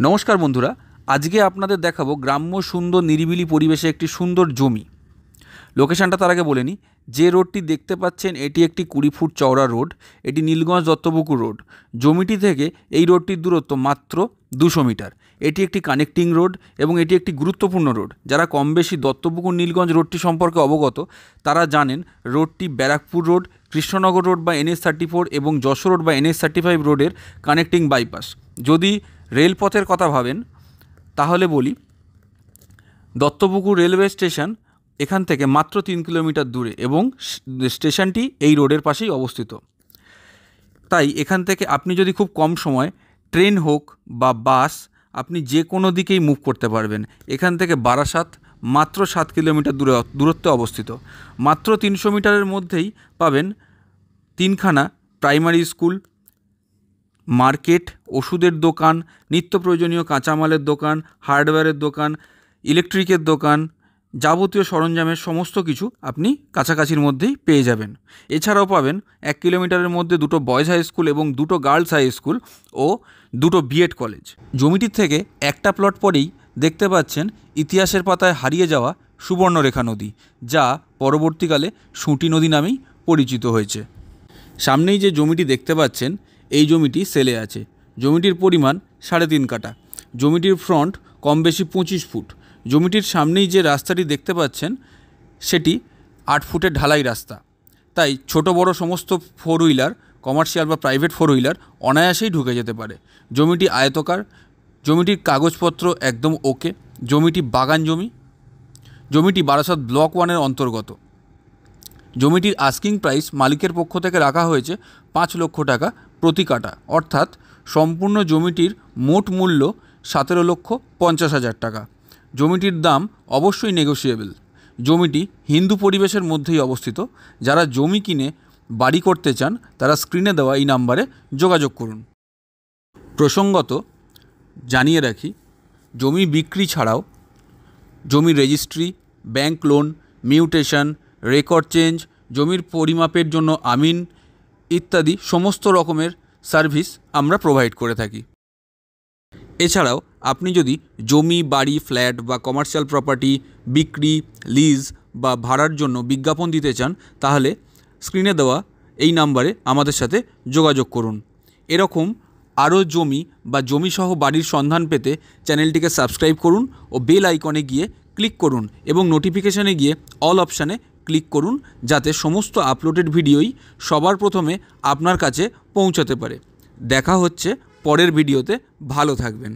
নমস্কার বন্ধুরা, আজকে আপনাদের দেখাবো গ্রাম্য সুন্দর নিরিবিলি পরিবেশে একটি সুন্দর জমি। লোকেশানটা তার আগে বলে নিই। যে রোডটি দেখতে পাচ্ছেন এটি একটি 20 ফুট চওড়া রোড। এটি নীলগঞ্জ দত্তপুকুর রোড। জমিটি থেকে এই রোডটির দূরত্ব মাত্র 200 মিটার। এটি একটি কানেক্টিং রোড এবং এটি একটি গুরুত্বপূর্ণ রোড। যারা কম বেশি দত্তপুকুর নীলগঞ্জ রোডটি সম্পর্কে অবগত তারা জানেন রোডটি ব্যারাকপুর রোড, কৃষ্ণনগর রোড বা NH-34 এবং যশোর রোড বা NH-35 রোডের কানেক্টিং বাইপাস। যদি রেলপথের কথা ভাবেন তাহলে বলি, দত্তপুকুর রেলওয়ে স্টেশন এখান থেকে মাত্র 3 কিলোমিটার দূরে এবং স্টেশনটি এই রোডের পাশেই অবস্থিত। তাই এখান থেকে আপনি যদি খুব কম সময় ট্রেন হোক বা বাস, আপনি যে কোনো দিকেই মুভ করতে পারবেন। এখান থেকে বারাসাত মাত্র 7 কিলোমিটার দূরত্বে অবস্থিত। মাত্র 300 মিটারের মধ্যেই পাবেন 3খানা প্রাইমারি স্কুল, মার্কেট, ওষুধের দোকান, নিত্য প্রয়োজনীয় কাঁচামালের দোকান, হার্ডওয়্যারের দোকান, ইলেকট্রিকের দোকান, যাবতীয় সরঞ্জামের সমস্ত কিছু আপনি কাছাকাছির মধ্যেই পেয়ে যাবেন। এছাড়াও পাবেন 1 কিলোমিটারের মধ্যে 2টো বয়েজ হাই স্কুল এবং 2টো গার্লস হাই স্কুল ও 2টো বিএড কলেজ। জমিটির থেকে একটা প্লট পরেই দেখতে পাচ্ছেন ইতিহাসের পাতায় হারিয়ে যাওয়া সুবর্ণরেখা নদী, যা পরবর্তীকালে সুঁটি নদী নামেই পরিচিত হয়েছে। সামনেই যে জমিটি দেখতে পাচ্ছেন এই জমিটি সেলে আছে। জমিটির পরিমাণ 3.5 কাঠা। জমিটির ফ্রন্ট কম বেশি 25 ফুট। জমিটির সামনেই যে রাস্তাটি দেখতে পাচ্ছেন সেটি 8 ফুটের ঢালাই রাস্তা। তাই ছোট বড় সমস্ত 4 হুইলার, কমার্শিয়াল বা প্রাইভেট 4 হুইলার অনায়াসেই ঢুকে যেতে পারে। জমিটি আয়তকার। জমিটির কাগজপত্র একদম ওকে। জমিটি বাগান জমি। জমিটি বারাসাত ব্লক 1-এর অন্তর্গত। জমিটির আস্কিং প্রাইস মালিকের পক্ষ থেকে রাখা হয়েছে 5 লক্ষ টাকা প্রতি কাঠা, অর্থাৎ সম্পূর্ণ জমিটির মোট মূল্য 17,50,000 টাকা। জমিটির দাম অবশ্যই নেগোশিয়েবল। জমিটি হিন্দু পরিবেশের মধ্যেই অবস্থিত। যারা জমি কিনে বাড়ি করতে চান তারা স্ক্রিনে দেওয়া এই নাম্বারে যোগাযোগ করুন। প্রসঙ্গত জানিয়ে রাখি, জমি বিক্রি ছাড়াও জমির registry, bank loan, mutation, record change, জমির পরিমাপের জন্য আমিন ইত্যাদি সমস্ত রকমের সার্ভিস আমরা প্রোভাইড করে থাকি। এছাড়াও আপনি যদি জমি, বাড়ি, ফ্ল্যাট বা কমার্শিয়াল প্রপার্টি বিক্রি, লিজ বা ভাড়ার জন্য বিজ্ঞাপন দিতে চান তাহলে স্ক্রিনে দেওয়া এই নাম্বারে আমাদের সাথে যোগাযোগ করুন। এরকম আরও জমি বা জমিসহ বাড়ির সন্ধান পেতে চ্যানেলটিকে সাবস্ক্রাইব করুন ও বেল আইকনে গিয়ে ক্লিক করুন এবং নোটিফিকেশানে গিয়ে অল অপশানে ক্লিক করুন, যাতে সমস্ত আপলোডেড ভিডিওই সবার প্রথমে আপনার কাছে পৌঁছাতে পারে। দেখা হচ্ছে পরের ভিডিওতে। ভালো থাকবেন।